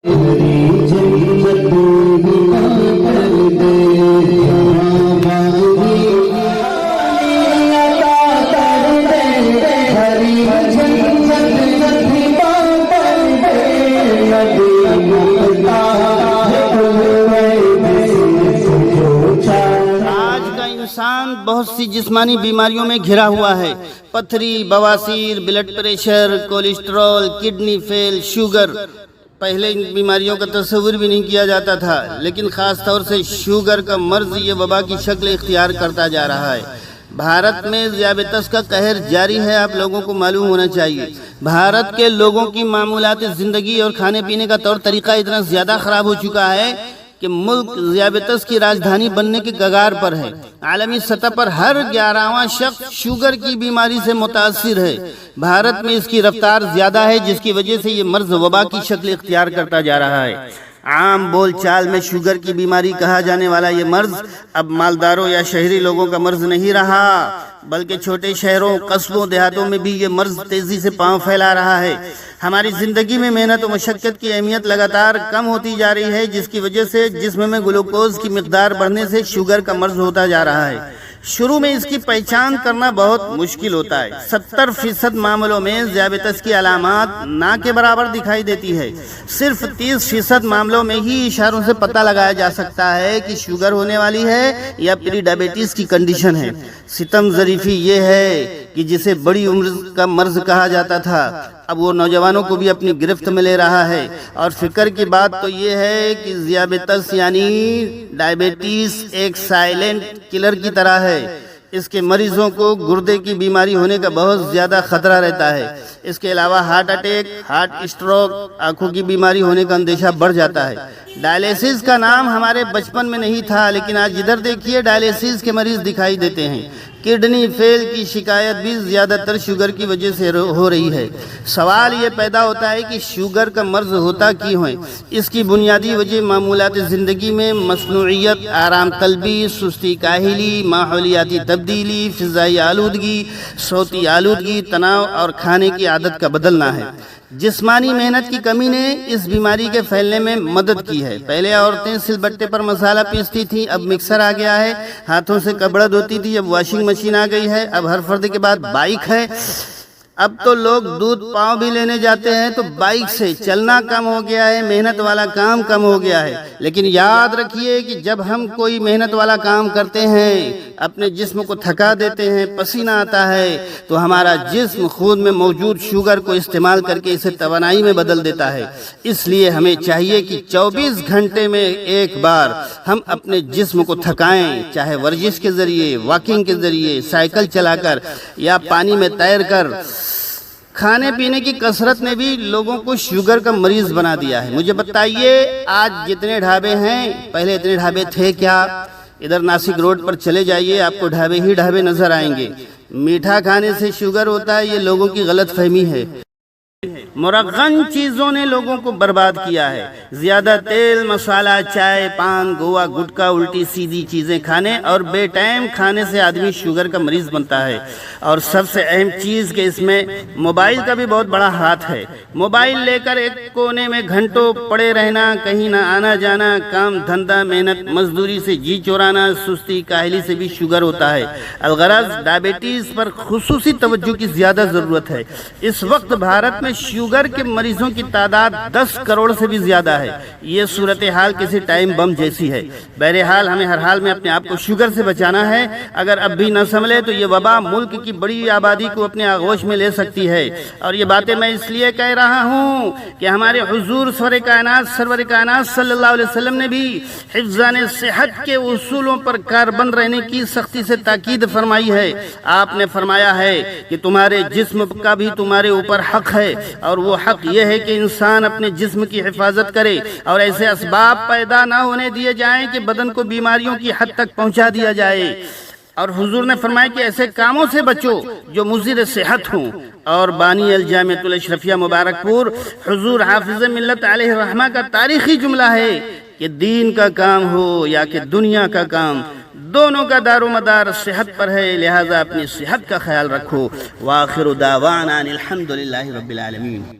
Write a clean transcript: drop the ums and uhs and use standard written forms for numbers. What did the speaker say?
انسان بہت سی جسمانی بیماریوں میں گھرا ہوا ہے۔ پتھری، بواسیر، بلڈ پریشر، کولیسٹرول، کڈنی فیل، شوگر۔ پہلے ان بیماریوں کا تصور بھی نہیں کیا جاتا تھا، لیکن خاص طور سے شوگر کا مرض یہ وبا کی شکل اختیار کرتا جا رہا ہے۔ بھارت میں ذیابیطس کا قہر جاری ہے، آپ لوگوں کو معلوم ہونا چاہیے۔ بھارت کے لوگوں کی معمولات زندگی اور کھانے پینے کا طور طریقہ اتنا زیادہ خراب ہو چکا ہے کہ ملک ذیابیطس کی راجدھانی بننے کے کگار پر ہے۔ عالمی سطح پر ہر 11واں شخص شوگر کی بیماری سے متاثر ہے۔ بھارت میں اس کی رفتار زیادہ ہے، جس کی وجہ سے یہ مرض وبا کی شکل اختیار کرتا جا رہا ہے۔ عام بول چال میں شوگر کی بیماری کہا جانے والا یہ مرض اب مالداروں یا شہری لوگوں کا مرض نہیں رہا، بلکہ چھوٹے شہروں، قصبوں، دیہاتوں میں بھی یہ مرض تیزی سے پاؤں پھیلا رہا ہے۔ ہماری زندگی میں محنت و مشقت کی اہمیت لگاتار کم ہوتی جا رہی ہے، جس کی وجہ سے جسم میں گلوکوز کی مقدار بڑھنے سے شوگر کا مرض ہوتا جا رہا ہے۔ شروع میں اس کی پہچان کرنا بہت مشکل ہوتا ہے۔ 70% معاملوں میں ذیابیطس کی علامات نہ کے برابر دکھائی دیتی ہے۔ صرف 30% معاملوں میں ہی اشاروں سے پتہ لگایا جا سکتا ہے کہ شوگر ہونے والی ہے یا پری ڈائبٹیز کی کنڈیشن ہے۔ ستم ظریفی یہ ہے کہ جسے بڑی عمر کا مرض کہا جاتا تھا، اب وہ نوجوانوں کو بھی اپنی گرفت میں لے رہا ہے۔ اور فکر کی بات تو یہ ہے کہ ذیابیطس یعنی ڈائبٹیز ایک سائلنٹ کلر کی طرح ہے۔ اس کے مریضوں کو گردے کی بیماری ہونے کا بہت زیادہ خطرہ رہتا ہے۔ اس کے علاوہ ہارٹ اٹیک، ہارٹ اسٹروک، آنکھوں کی بیماری ہونے کا اندیشہ بڑھ جاتا ہے۔ ڈائلیسس کا نام ہمارے بچپن میں نہیں تھا، لیکن آج ادھر دیکھیے ڈائلیسس کے مریض دکھائی دیتے ہیں۔ کڈنی فیل کی شکایت بھی زیادہ تر شوگر کی وجہ سے ہو رہی ہے۔ سوال یہ پیدا ہوتا ہے کہ شوگر کا مرض ہوتا کیوں ہے؟ اس کی بنیادی وجہ معمولات زندگی میں مصنوعیت، آرام طلبی، سستی کاہلی، ماحولیاتی تبدیلی، فضائی آلودگی، صوتی آلودگی، تناؤ اور کھانے کی عادت کا بدلنا ہے۔ جسمانی محنت کی کمی نے اس بیماری کے پھیلنے میں مدد کی ہے۔ پہلے عورتیں سل بٹے پر مسالہ پیستی تھیں، اب مکسر آ گیا ہے۔ ہاتھوں سے کپڑا دھوتی تھی، اب واشنگ مشین آ گئی ہے۔ اب ہر فرد کے بعد بائک ہے۔ اب تو لوگ دودھ پاؤں بھی لینے جاتے ہیں تو بائک سے۔ چلنا کم ہو گیا ہے، محنت والا کام کم ہو گیا ہے۔ لیکن یاد رکھیے کہ جب ہم کوئی محنت والا کام کرتے ہیں، اپنے جسم کو تھکا دیتے ہیں، پسینہ آتا ہے، تو ہمارا جسم خون میں موجود شوگر کو استعمال کر کے اسے توانائی میں بدل دیتا ہے۔ اس لیے ہمیں چاہیے کہ 24 گھنٹے میں ایک بار ہم اپنے جسم کو تھکائیں، چاہے ورزش کے ذریعے، واکنگ کے ذریعے، سائیکل چلا کر یا پانی میں تیر کر۔ کھانے پینے کی کثرت نے بھی لوگوں کو شوگر کا مریض بنا دیا ہے۔ مجھے بتائیے آج جتنے ڈھابے ہیں، پہلے اتنے ڈھابے تھے کیا؟ ادھر ناسک روڈ پر چلے جائیے، آپ کو ڈھابے ہی ڈھابے نظر آئیں گے۔ میٹھا کھانے سے شوگر ہوتا ہے، یہ لوگوں کی غلط فہمی ہے۔ مرغن چیزوں نے لوگوں کو برباد کیا ہے۔ زیادہ تیل، مسالہ، چائے، پان، گوا، گٹکا، الٹی سیدھی چیزیں کھانے اور بے ٹائم کھانے سے آدمی شوگر کا مریض بنتا ہے۔ اور سب سے اہم چیز کہ اس میں موبائل کا بھی بہت بڑا ہاتھ ہے۔ موبائل لے کر ایک کونے میں گھنٹوں پڑے رہنا، کہیں نہ آنا جانا، کام دھندا، محنت مزدوری سے جی چورانا، سستی کاہلی سے بھی شوگر ہوتا ہے۔ الغرض ڈائبٹیز پر خصوصی توجہ کی زیادہ ضرورت ہے۔ اس وقت بھارت میں شوگر کے مریضوں کی تعداد 10 کروڑ سے بھی زیادہ ہے۔ یہ صورتحال کسی ٹائم بم جیسی ہے۔ بہرحال ہمیں ہر حال میں اپنے آپ کو شوگر سے بچانا ہے۔ اگر اب بھی نہ سنبھلے تو یہ وبا ملک کی بڑی آبادی کو اپنے آغوش میں لے سکتی ہے۔ اور یہ باتیں میں اس لیے کہہ رہا ہوں کہ ہمارے حضور سرور کائنات صلی اللہ علیہ وسلم نے بھی حفظان صحت کے اصولوں پر کاربند رہنے کی سختی سے تاکید فرمائی ہے۔ آپ نے فرمایا ہے کہ تمہارے جسم کا بھی تمہارے اوپر حق ہے، اور وہ حق یہ ہے کہ انسان اپنے جسم کی حفاظت کرے اور ایسے اسباب پیدا نہ ہونے دیے جائیں کہ بدن کو بیماریوں کی حد تک پہنچا دیا جائے۔ اور حضور نے فرمایا کہ ایسے کاموں سے بچو جو مضر صحت ہوں۔ اور بانی الجامعۃ الاشرفیہ مبارک پور حضور حافظ ملت علیہ الرحمہ کا تاریخی جملہ ہے کہ دین کا کام ہو یا کہ دنیا کا کام، دونوں کا دار و مدار صحت پر ہے، لہذا اپنی صحت کا خیال رکھو۔ وآخر دعوانا الحمدللہ رب العالمین۔